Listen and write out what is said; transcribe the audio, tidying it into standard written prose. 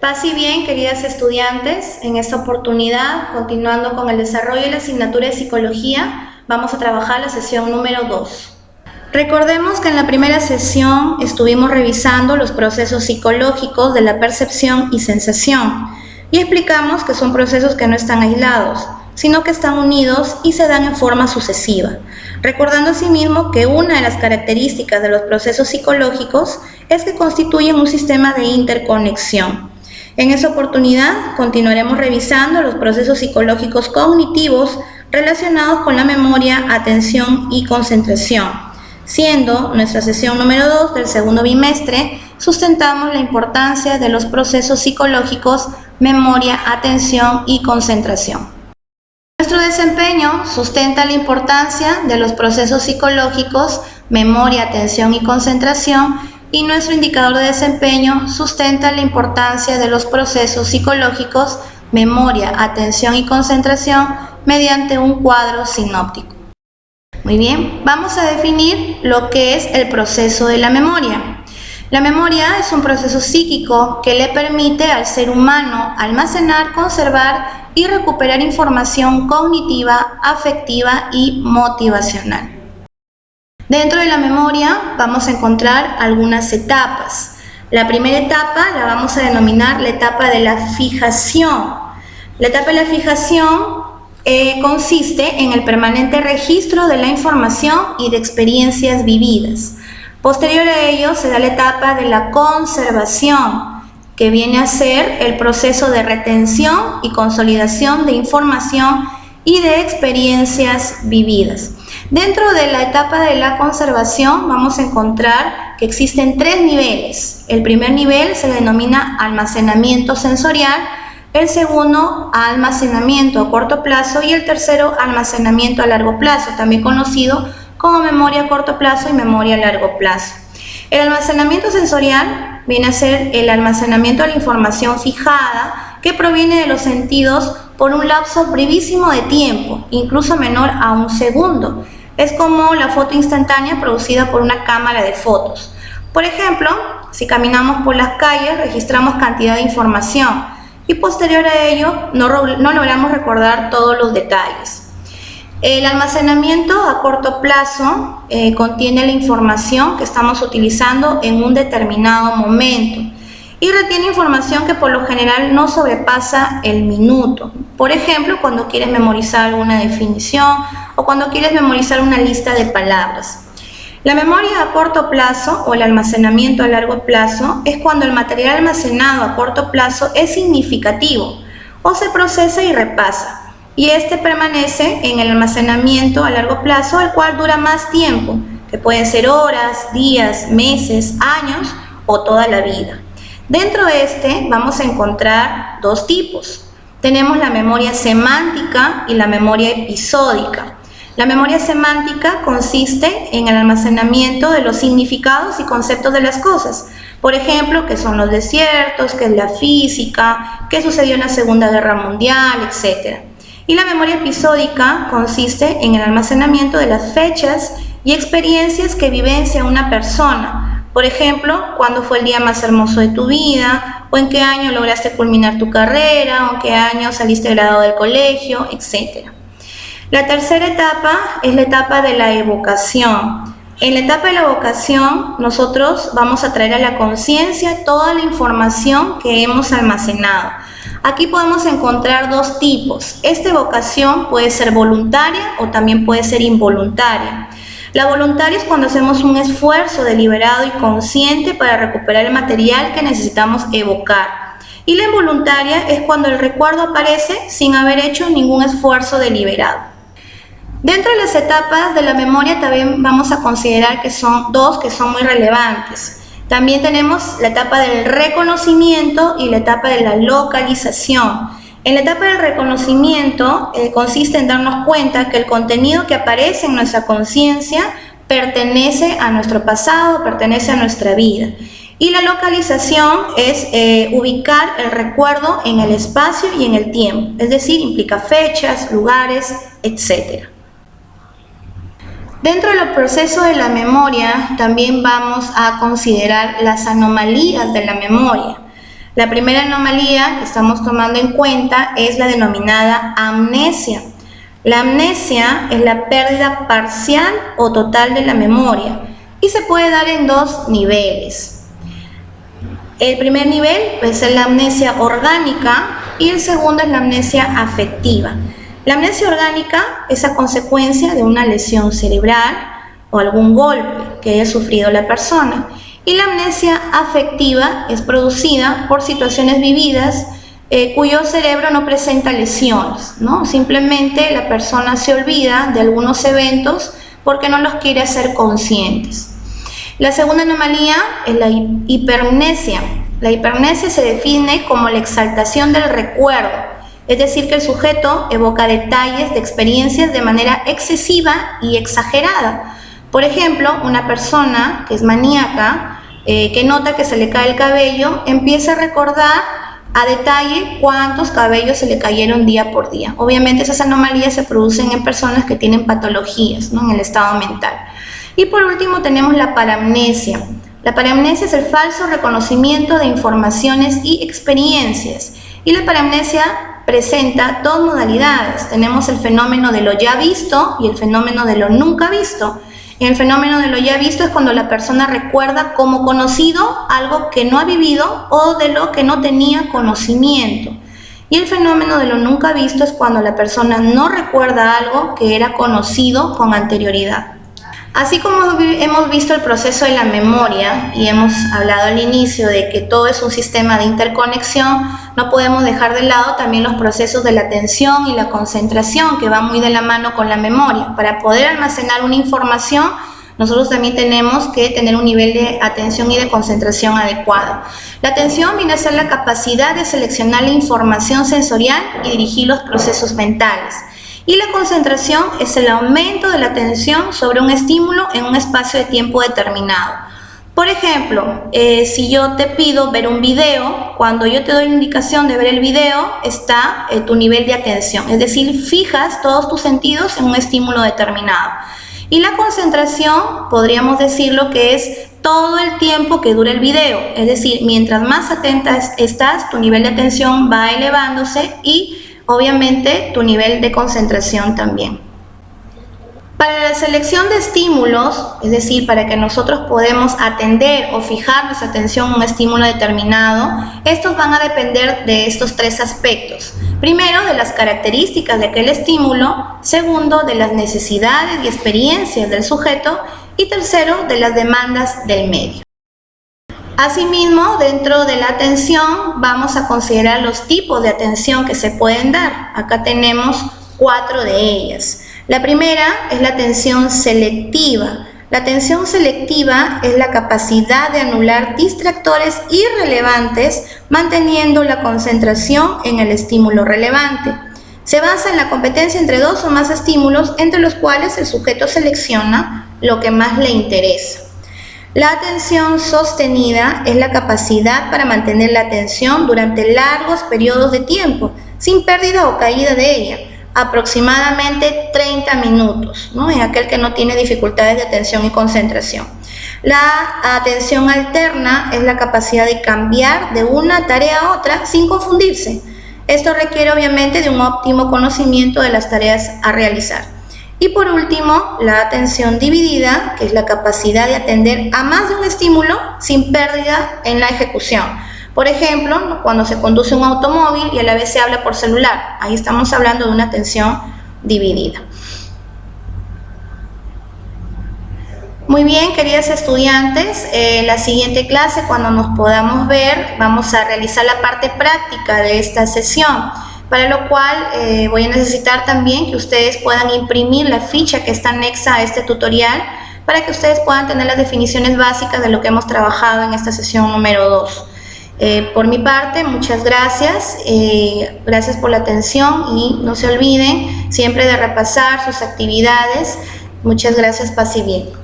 Paz y bien, queridas estudiantes, en esta oportunidad, continuando con el desarrollo de la asignatura de Psicología, vamos a trabajar la sesión número 2. Recordemos que en la primera sesión estuvimos revisando los procesos psicológicos de la percepción y sensación y explicamos que son procesos que no están aislados, sino que están unidos y se dan en forma sucesiva, recordando asimismo que una de las características de los procesos psicológicos es que constituyen un sistema de interconexión. En esta oportunidad continuaremos revisando los procesos psicológicos cognitivos relacionados con la memoria, atención y concentración. Siendo nuestra sesión número 2 del segundo bimestre, sustentamos la importancia de los procesos psicológicos, memoria, atención y concentración. Nuestro desempeño sustenta la importancia de los procesos psicológicos, memoria, atención y concentración, y nuestro indicador de desempeño sustenta la importancia de los procesos psicológicos, memoria, atención y concentración mediante un cuadro sinóptico. Muy bien, vamos a definir lo que es el proceso de la memoria. La memoria es un proceso psíquico que le permite al ser humano almacenar, conservar y recuperar información cognitiva, afectiva y motivacional. Dentro de la memoria vamos a encontrar algunas etapas. La primera etapa la vamos a denominar la etapa de la fijación. La etapa de la fijación consiste en el permanente registro de la información y de experiencias vividas. Posterior a ello se da la etapa de la conservación, que viene a ser el proceso de retención y consolidación de información y de experiencias vividas. Dentro de la etapa de la conservación vamos a encontrar que existen 3 niveles. El primer nivel se denomina almacenamiento sensorial, el segundo almacenamiento a corto plazo y el tercero almacenamiento a largo plazo, también conocido como memoria a corto plazo y memoria a largo plazo. El almacenamiento sensorial viene a ser el almacenamiento de la información fijada que proviene de los sentidos por un lapso brevísimo de tiempo, incluso menor a un segundo. Es como la foto instantánea producida por una cámara de fotos. Por ejemplo, si caminamos por las calles, registramos cantidad de información y posterior a ello no logramos recordar todos los detalles. El almacenamiento a corto plazo contiene la información que estamos utilizando en un determinado momento y retiene información que por lo general no sobrepasa el minuto. Por ejemplo, cuando quieres memorizar alguna definición o cuando quieres memorizar una lista de palabras. La memoria a corto plazo o el almacenamiento a largo plazo es cuando el material almacenado a corto plazo es significativo o se procesa y repasa, y este permanece en el almacenamiento a largo plazo, el cual dura más tiempo, que pueden ser horas, días, meses, años o toda la vida. Dentro de este vamos a encontrar 2 tipos. Tenemos la memoria semántica y la memoria episódica. La memoria semántica consiste en el almacenamiento de los significados y conceptos de las cosas. Por ejemplo, qué son los desiertos, qué es la física, qué sucedió en la Segunda Guerra Mundial, etc. Y la memoria episódica consiste en el almacenamiento de las fechas y experiencias que vivencia una persona. Por ejemplo, cuándo fue el día más hermoso de tu vida, o en qué año lograste culminar tu carrera, o en qué año saliste graduado del colegio, etc. La tercera etapa es la etapa de la evocación. En la etapa de la evocación, nosotros vamos a traer a la conciencia toda la información que hemos almacenado. Aquí podemos encontrar 2 tipos. Esta evocación puede ser voluntaria o también puede ser involuntaria. La voluntaria es cuando hacemos un esfuerzo deliberado y consciente para recuperar el material que necesitamos evocar. Y la involuntaria es cuando el recuerdo aparece sin haber hecho ningún esfuerzo deliberado. Dentro de las etapas de la memoria también vamos a considerar que son 2 que son muy relevantes. También tenemos la etapa del reconocimiento y la etapa de la localización. En la etapa del reconocimiento consiste en darnos cuenta que el contenido que aparece en nuestra conciencia pertenece a nuestro pasado, pertenece a nuestra vida. Y la localización es ubicar el recuerdo en el espacio y en el tiempo, es decir, implica fechas, lugares, etc. Dentro del proceso de la memoria también vamos a considerar las anomalías de la memoria. La primera anomalía que estamos tomando en cuenta es la denominada amnesia. La amnesia es la pérdida parcial o total de la memoria y se puede dar en dos niveles. El primer nivel es la amnesia orgánica y el segundo es la amnesia afectiva. La amnesia orgánica es a consecuencia de una lesión cerebral o algún golpe que haya sufrido la persona. Y la amnesia afectiva es producida por situaciones vividas cuyo cerebro no presenta lesiones, ¿no? Simplemente la persona se olvida de algunos eventos porque no los quiere hacer conscientes. La segunda anomalía es la hipermnesia. La hipermnesia se define como la exaltación del recuerdo, es decir, que el sujeto evoca detalles de experiencias de manera excesiva y exagerada. Por ejemplo, una persona que es maníaca, que nota que se le cae el cabello, empieza a recordar a detalle cuántos cabellos se le cayeron día por día. Obviamente esas anomalías se producen en personas que tienen patologías, ¿no?, en el estado mental. Y por último tenemos la paramnesia. La paramnesia es el falso reconocimiento de informaciones y experiencias. Y la paramnesia presenta dos modalidades. Tenemos el fenómeno de lo ya visto y el fenómeno de lo nunca visto. El fenómeno de lo ya visto es cuando la persona recuerda como conocido algo que no ha vivido o de lo que no tenía conocimiento. Y el fenómeno de lo nunca visto es cuando la persona no recuerda algo que era conocido con anterioridad. Así como hemos visto el proceso de la memoria y hemos hablado al inicio de que todo es un sistema de interconexión, no podemos dejar de lado también los procesos de la atención y la concentración, que van muy de la mano con la memoria. Para poder almacenar una información, nosotros también tenemos que tener un nivel de atención y de concentración adecuado. La atención viene a ser la capacidad de seleccionar la información sensorial y dirigir los procesos mentales. Y la concentración es el aumento de la atención sobre un estímulo en un espacio de tiempo determinado. Por ejemplo, si yo te pido ver un video, cuando yo te doy la indicación de ver el video, está tu nivel de atención. Es decir, fijas todos tus sentidos en un estímulo determinado. Y la concentración, podríamos decirlo que es todo el tiempo que dura el video. Es decir, mientras más atenta estás, tu nivel de atención va elevándose y obviamente tu nivel de concentración también. Para la selección de estímulos, es decir, para que nosotros podamos atender o fijar nuestra atención en un estímulo determinado, estos van a depender de estos tres aspectos. Primero, de las características de aquel estímulo. Segundo, de las necesidades y experiencias del sujeto. Y tercero, de las demandas del medio. Asimismo, dentro de la atención vamos a considerar los tipos de atención que se pueden dar. Acá tenemos 4 de ellas. La primera es la atención selectiva. La atención selectiva es la capacidad de anular distractores irrelevantes manteniendo la concentración en el estímulo relevante. Se basa en la competencia entre 2 o más estímulos entre los cuales el sujeto selecciona lo que más le interesa. La atención sostenida es la capacidad para mantener la atención durante largos periodos de tiempo, sin pérdida o caída de ella, aproximadamente 30 minutos, ¿no? En aquel que no tiene dificultades de atención y concentración. La atención alterna es la capacidad de cambiar de una tarea a otra sin confundirse. Esto requiere obviamente de un óptimo conocimiento de las tareas a realizar. Y por último, la atención dividida, que es la capacidad de atender a más de un estímulo sin pérdida en la ejecución. Por ejemplo, cuando se conduce un automóvil y a la vez se habla por celular, ahí estamos hablando de una atención dividida. Muy bien, queridas estudiantes, la siguiente clase, cuando nos podamos ver, vamos a realizar la parte práctica de esta sesión. Para lo cual voy a necesitar también que ustedes puedan imprimir la ficha que está anexa a este tutorial para que ustedes puedan tener las definiciones básicas de lo que hemos trabajado en esta sesión número 2. Por mi parte, muchas gracias. Gracias por la atención y no se olviden siempre de repasar sus actividades. Muchas gracias, paz y bien.